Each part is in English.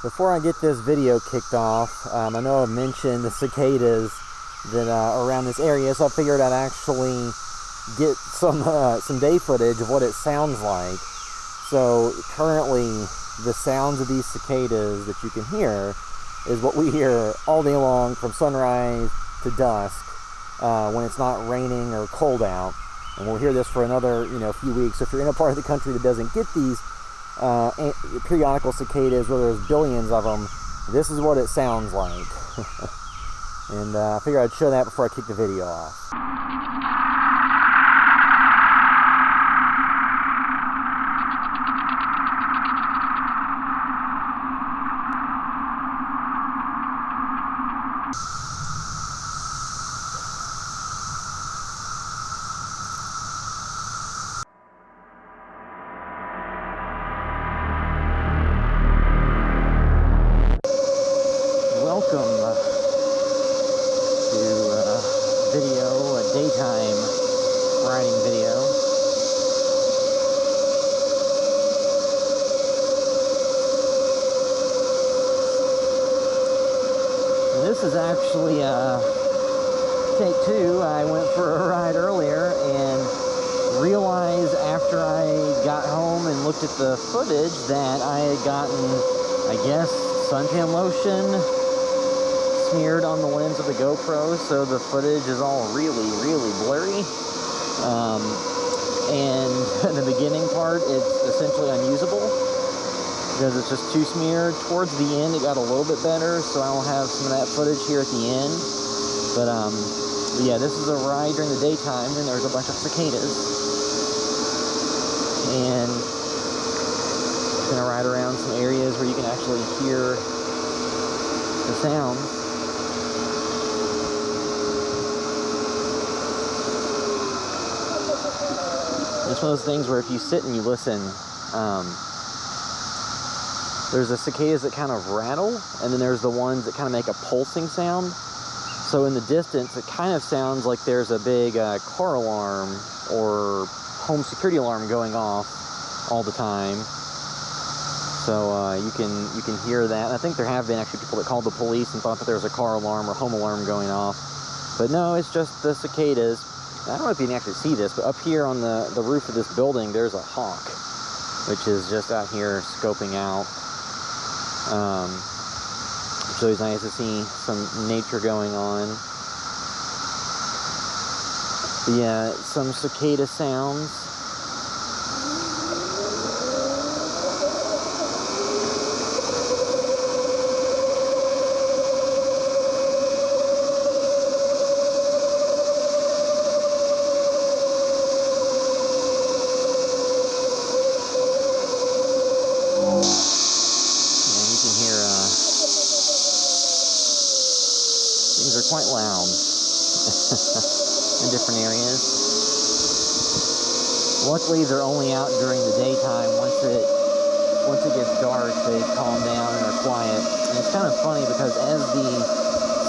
Before I get this video kicked off, I know I've mentioned the cicadas that are around this area, so I figured I'd actually get some day footage of what it sounds like. So currently, the sounds of these cicadas that you can hear is what we hear all day long from sunrise to dusk when it's not raining or cold out. And we'll hear this for another few weeks. So if you're in a part of the country that doesn't get these periodical cicadas where there's billions of them, this is what it sounds like. And I figured I'd show that before I kick the video off. Welcome to a daytime riding video. And this is actually take two. I went for a ride earlier and realized after I got home and looked at the footage that I had gotten, I guess, suntan lotion smeared on the lens of the GoPro, so the footage is all really blurry. And the beginning part, it's essentially unusable because it's just too smeared. Towards the end, it got a little bit better, so I'll have some of that footage here at the end. But yeah, this is a ride during the daytime, and there's a bunch of cicadas. And I'm gonna ride around some areas where you can actually hear the sound. It's one of those things where if you sit and you listen, there's the cicadas that kind of rattle, and then there's the ones that kind of make a pulsing sound. So in the distance, it kind of sounds like there's a big car alarm or home security alarm going off all the time. So you can hear that. I think there have been actually people that called the police and thought that there was a car alarm or home alarm going off. But no, it's just the cicadas. I don't know if you can actually see this, but up here on the roof of this building, there's a hawk, which is just out here scoping out. It's always nice to see some nature going on. But yeah, some cicada sounds. Things are quite loud in different areas. Luckily, they're only out during the daytime. Once it gets dark, they calm down and are quiet. And it's kind of funny because as the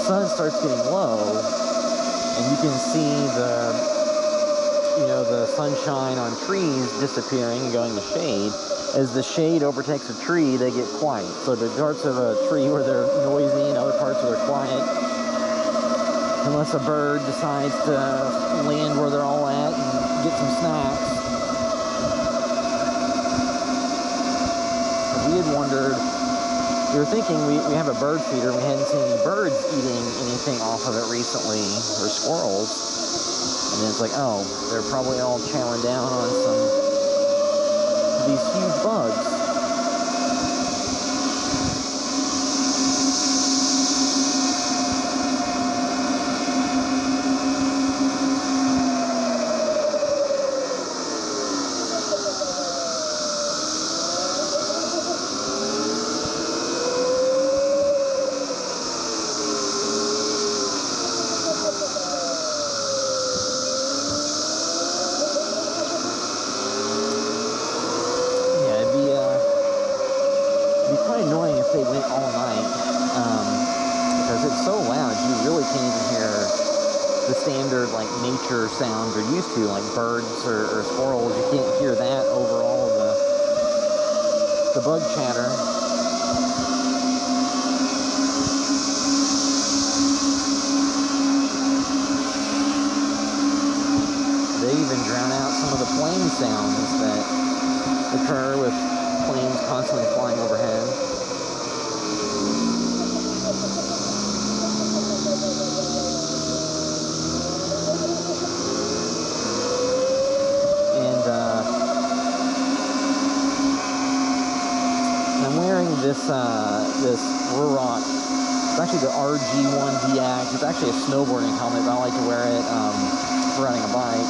sun starts getting low, and you can see the sunshine on trees disappearing and going to shade. As the shade overtakes a tree, they get quiet. So the parts of a tree where they're noisy and other parts where they're quiet, unless a bird decides to land where they're all at and get some snacks. We had wondered, we were thinking we have a bird feeder and we hadn't seen any birds eating anything off of it recently, or squirrels. And then it's like, oh, they're probably all chowing down on these huge bugs. Annoying if they went all night, because it's so loud you really can't even hear the standard like nature sounds you're used to, like birds or squirrels. You can't hear that over all the bug chatter. sounds that occur with planes constantly flying overhead. And I'm wearing this Ruroc. It's actually the RG1DX. It's actually a snowboarding helmet, but I like to wear it for riding a bike.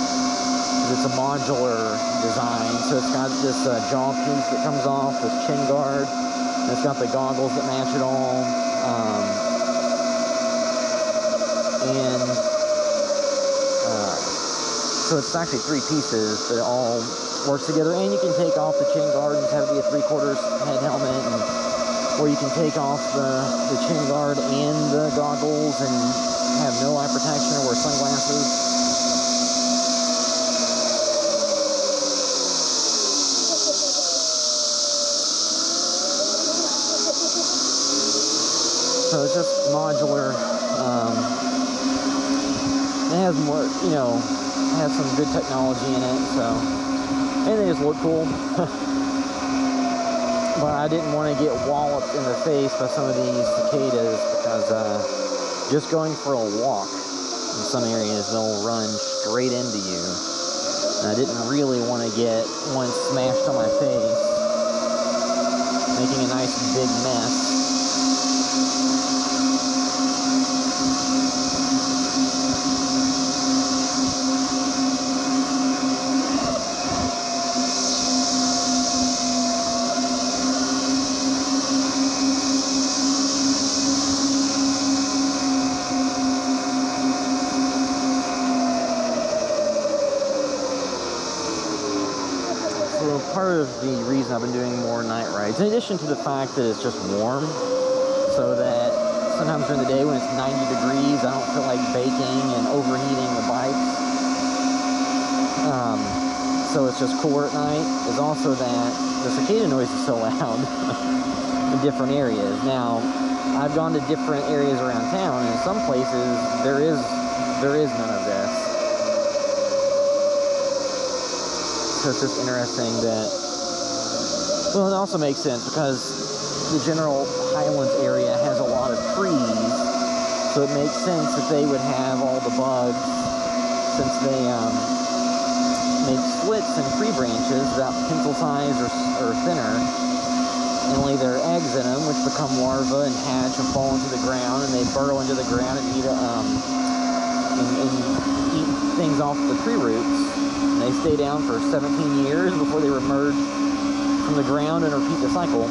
It's a modular design, so it's got this jaw piece that comes off, this chin guard, and it's got the goggles that match it all, so it's actually 3 pieces, but it all works together, and you can take off the chin guard and have it be a 3/4 head helmet, or you can take off the chin guard and the goggles and have no eye protection or wear sunglasses. So it's just modular. It has more, you know, it has some good technology in it, so, and they just look cool. But I didn't want to get walloped in the face by some of these cicadas, because just going for a walk in some areas, they'll run straight into you. And I didn't really want to get one smashed on my face, making a nice big mess. Part of the reason I've been doing more night rides, in addition to the fact that it's just warm, so that sometimes during the day when it's 90 degrees, I don't feel like baking and overheating the bike. So it's just cooler at night. Is also that the cicada noise is so loud in different areas. Now, I've gone to different areas around town, and in some places there is none of this. So it's just interesting that, well, it also makes sense because the general Highlands area has a lot of trees, so it makes sense that they would have all the bugs, since they make slits in tree branches about pencil size or thinner, and lay their eggs in them, which become larvae and hatch and fall into the ground, and they burrow into the ground and eat things off the tree roots. And they stay down for 17 years before they emerge from the ground and repeat the cycle.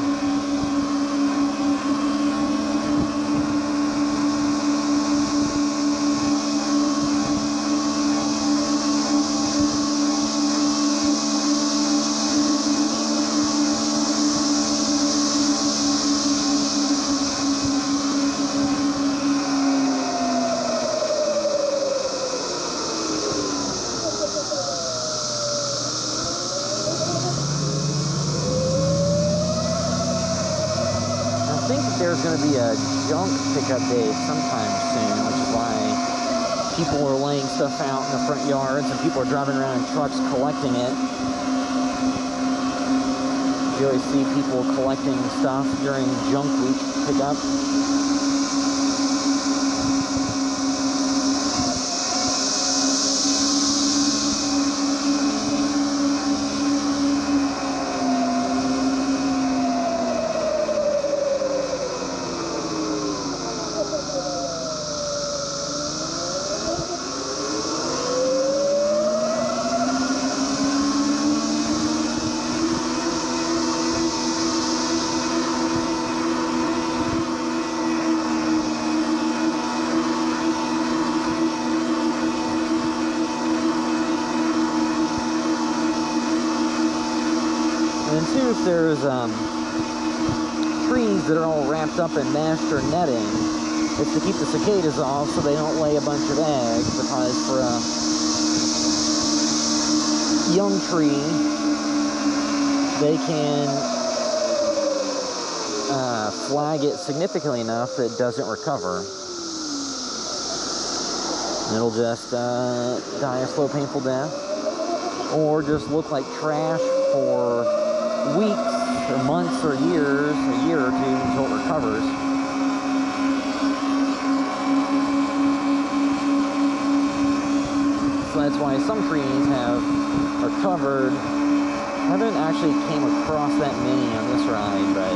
There's going to be a junk pickup day sometime soon, which is why people are laying stuff out in the front yards and people are driving around in trucks collecting it. You always see people collecting stuff during junk week pickup. If there's trees that are all wrapped up in mesh or netting, it's to keep the cicadas off so they don't lay a bunch of eggs, because for a young tree, they can flag it significantly enough that it doesn't recover. It'll just die a slow, painful death. or just look like trash for weeks or months or years, a year or two until it recovers. So that's why some trees are covered. I haven't actually came across that many on this ride, but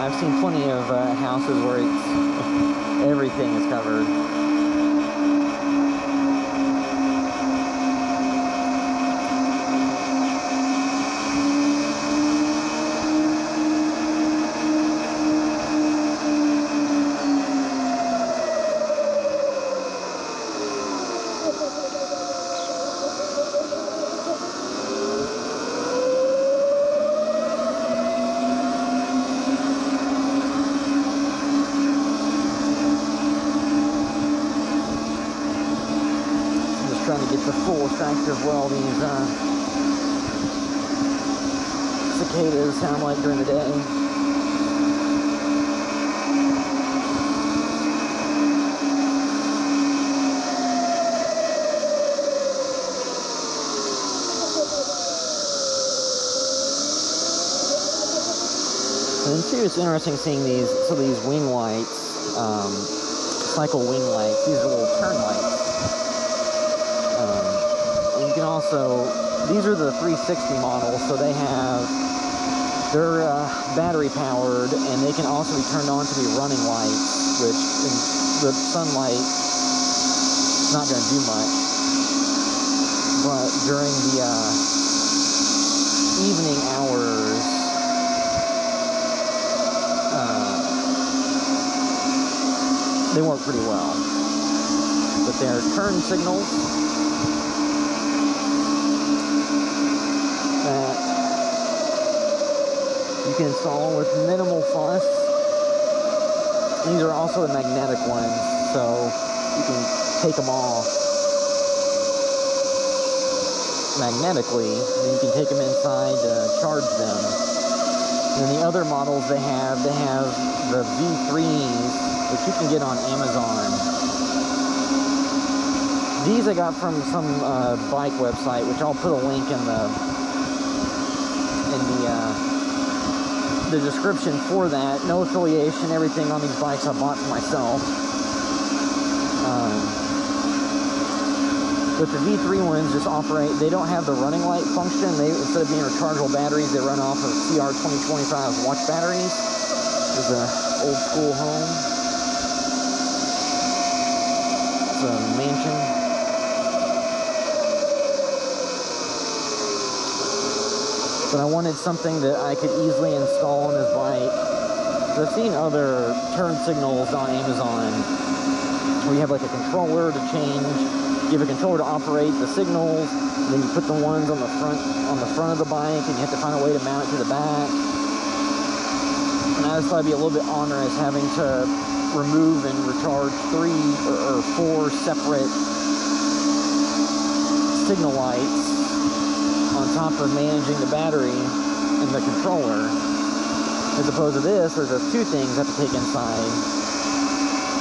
I've seen plenty of houses where everything is covered. Trying to get the full effect of what all these cicadas sound like during the day. And too, it's interesting seeing these wing lights, cycle wing lights. These are little turn lights. You can also, these are the 360 models, so they're battery powered, and they can also be turned on to be running lights, which in the sunlight is not going to do much. But during the evening hours, they work pretty well. But they're turn signals that you can install with minimal fuss. These are also the magnetic ones, so you can take them off magnetically, and you can take them inside to charge them. And then the other models they have the V3s, which you can get on Amazon. These I got from some bike website, which I'll put a link in the description for that. No affiliation, everything on these bikes I bought for myself. But the V3 ones just operate, they don't have the running light function. Instead of being rechargeable batteries, they run off of CR2025 watch batteries. There's an old school home. It's a mansion. But I wanted something that I could easily install on this bike. So I've seen other turn signals on Amazon where you have like a controller to change. You have a controller to operate the signals, and then you put the ones on the front of the bike, and you have to find a way to mount it to the back. And I just thought it'd be a little bit onerous having to remove and recharge 3 or 4 separate signal lights on top of managing the battery and the controller. As opposed to this, there's just 2 things I have to take inside.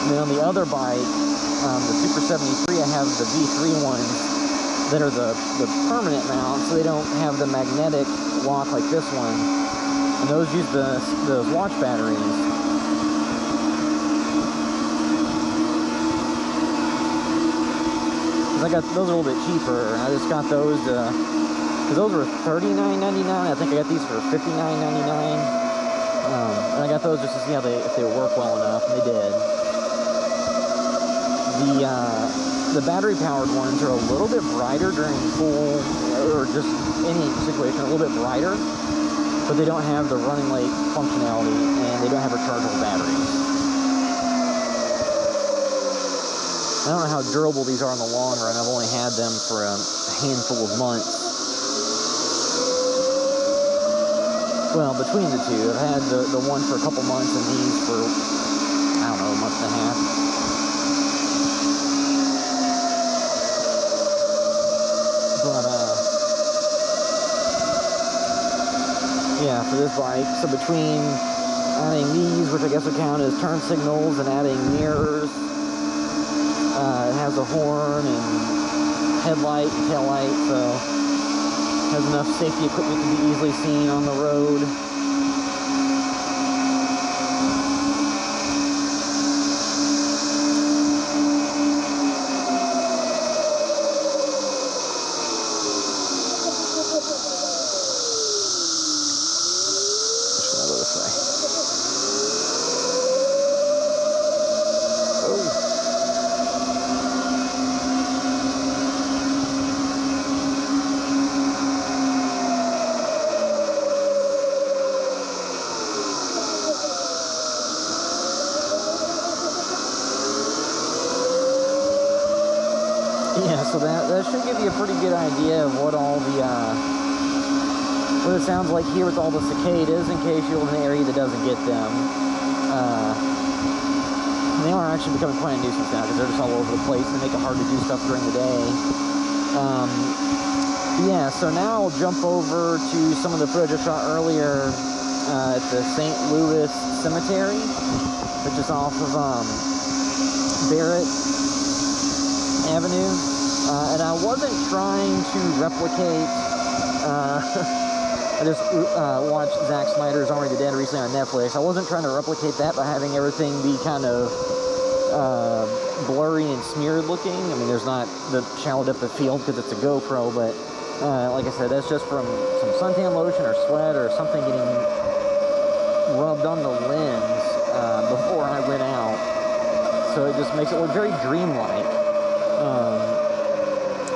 And then on the other bike, the Super 73, I have the V3 ones that are the permanent mount, so they don't have the magnetic lock like this one. And those use the watch batteries. Those are a little bit cheaper. I just got those because those were $39.99. I think I got these for $59.99. And I got those just to see if they work well enough, and they did. The battery powered ones are a little bit brighter during full, or just any situation, a little bit brighter, but they don't have the running light functionality, and they don't have rechargeable batteries. I don't know how durable these are in the long run. I've only had them for a handful of months. Well, between the two, I've had the one for a couple months and these for, I don't know, a month and a half. But, yeah, for this bike, so between adding these, which I guess would count as turn signals, and adding mirrors, it has a horn and headlight and tail light, so has enough safety equipment to be easily seen on the road. Yeah, so that should give you a pretty good idea of what all the what it sounds like here with all the cicadas, in case you live in an area that doesn't get them. They are actually becoming quite a nuisance now because they're just all over the place and they make it hard to do stuff during the day. Yeah, so now I'll jump over to some of the footage I shot earlier at the St. Louis Cemetery, which is off of Barrett Avenue, and I wasn't trying to replicate, I just watched Zack Snyder's Already Dead recently on Netflix. I wasn't trying to replicate that by having everything be kind of blurry and smeared looking. I mean, there's not the shallow depth of field because it's a GoPro, but like I said, that's just from some suntan lotion or sweat or something getting rubbed on the lens before I went out. So it just makes it look very dreamlike.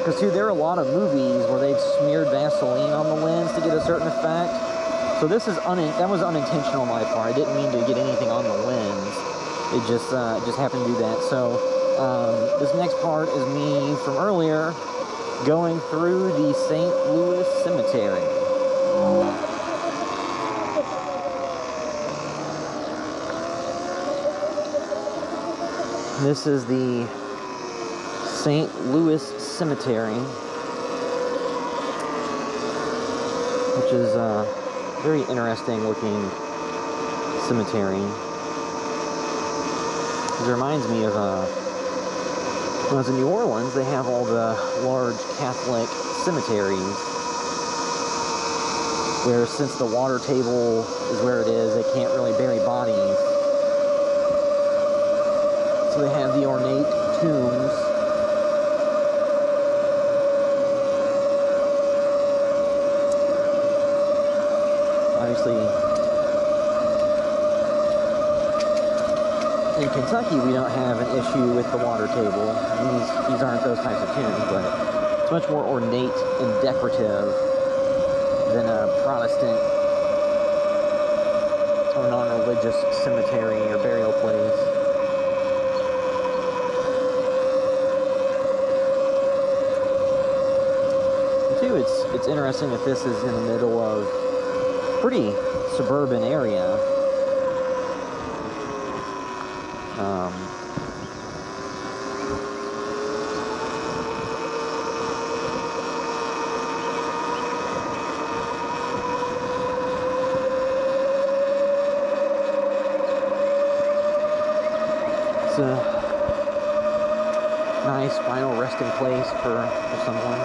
Because too, there are a lot of movies where they've smeared Vaseline on the lens to get a certain effect. So this is that was unintentional on my part. I didn't mean to get anything on the lens. It just happened to do that. So this next part is me from earlier going through the St. Louis Cemetery. This is the St. Louis Cemetery, which is a very interesting looking cemetery. It reminds me of when I was in New Orleans, they have all the large Catholic cemeteries where, since the water table is where it is, they can't really bury bodies. So they have the ornate tombs. Obviously, in Kentucky, we don't have an issue with the water table. These aren't those types of tombs, but it's much more ornate and decorative than a Protestant or non-religious cemetery or burial place. And too, it's interesting that this is in the middle of a pretty suburban area. It's a nice final resting place for someone.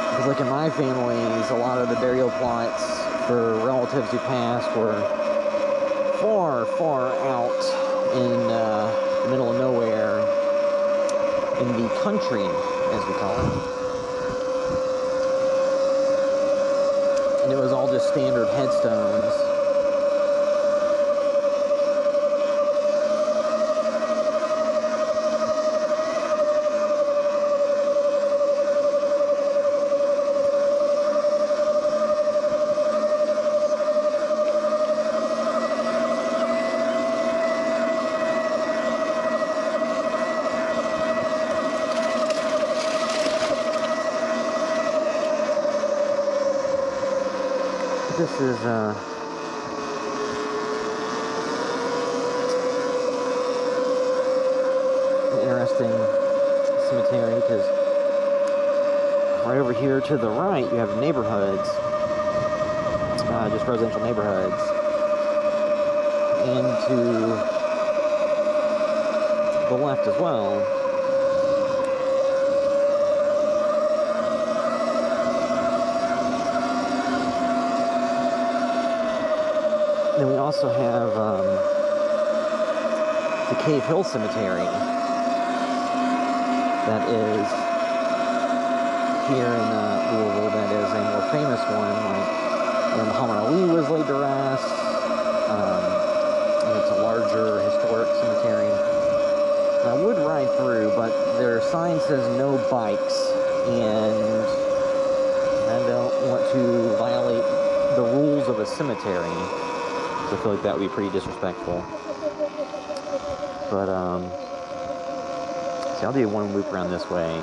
Because like in my families, a lot of the burial plots for relatives who passed were far, far out in the middle of nowhere, in the country, as we call it. And it was all just standard headstones. This is an interesting cemetery because right over here to the right you have neighborhoods, just residential neighborhoods, and to the left as well. Then we also have the Cave Hill Cemetery. That is here in Louisville. That is a more famous one, like where Muhammad Ali was laid to rest. And it's a larger historic cemetery. I would ride through, but their sign says no bikes, and I don't want to violate the rules of a cemetery. I feel like that would be pretty disrespectful. But, see, I'll do one loop around this way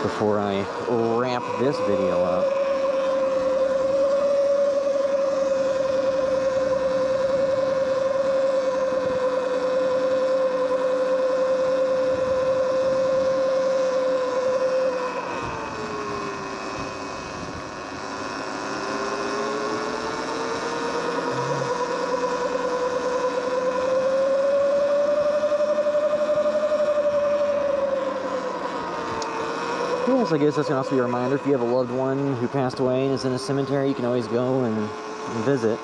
before I wrap this video up. So I guess that's going to also be a reminder, if you have a loved one who passed away and is in a cemetery, you can always go and visit.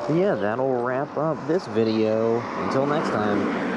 But yeah, that'll wrap up this video. Until next time.